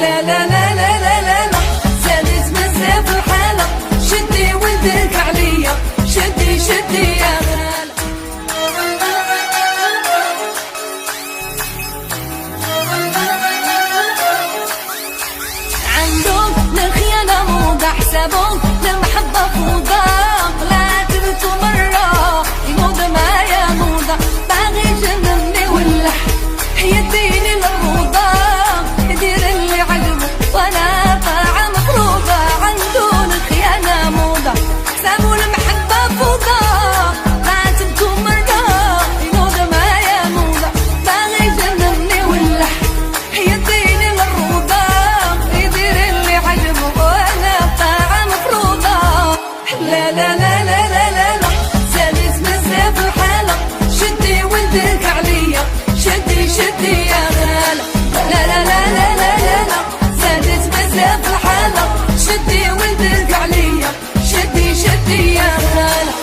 لا لا لا لا لا لا لا زادت بزاف الحالة، شدي ولدك عليا، شدي شدي يا غالة. عندهم الخيانة موضة، حسابهم للمحبة فوضى، لا تبتوا مرة يموت معايا موضة، باغي يجنني واللح يديني للروضة، يدير اللي عجبه وانا طاعة مفروضة. عندهم الخيانة موضة، حسابهم للمحبة فوضى، لا تبتوا مرة يموت معايا موضة، باغي يجنني واللح يديني للروضة، يدير اللي عجبه وانا طاعة مفروضة. لا لا لا لا لا لا لا زادت بزاف الحالة، شدي ولدك عليا، شدي شدي يا غالة. لا لا لا لا لا لا لا زادت بزاف الحالة، شدي ولدك عليا، شدي شدي يا غالة.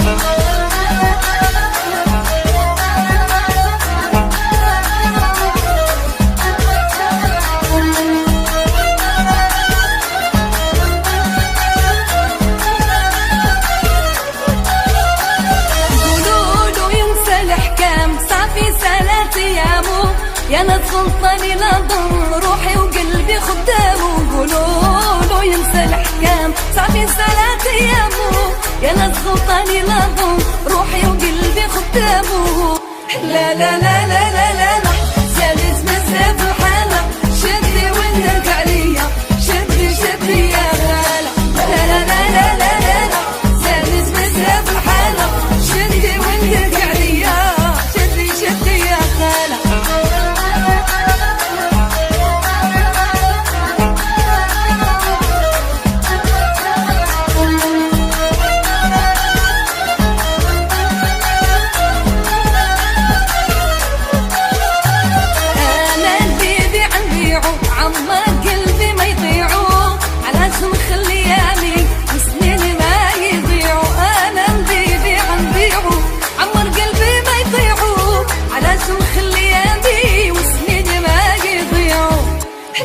يا ناس غلطاني لا ضر، روحي وقلبي خدامه، قولوله ينسى الحكام، صافي 3 أيامه. يا ناس غلطاني لا ضر، روحي وقلبي خدامه. لا لا لا لا لا لا لا زادت بزاف الحالة، شدي ولدك عليا، شدي شدي يا غالة. لا لا لا لا لا لا لا زادت بزاف الحالة، شدي ولدك عليا، شدي شدي يا غالة.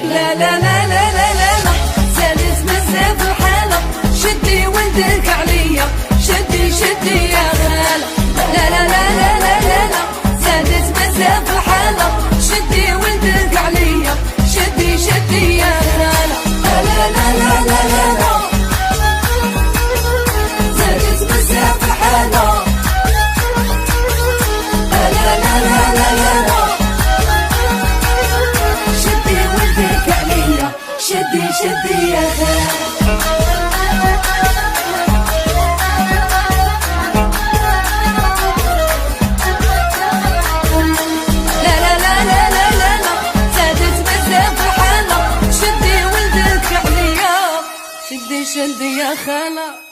لا لا لا لا لا لا لا زادت بزاف الحالة، شدي ولدك عليا، شدي شدي يا غالة. لا لا لا لا لا لا لا زادت بزاف الحالة، شدي ولدك عليا، شدي شدي يا غالة. لا لا لا لا لا لا لا زادت بزاف الحالة. لا لا لا لا لا لا لا شدي شدي يا غالة. لا لا لا لا لا لا لا زادت بزاف الحالة، شدي ولدك عليا، شدي شدي يا خالة.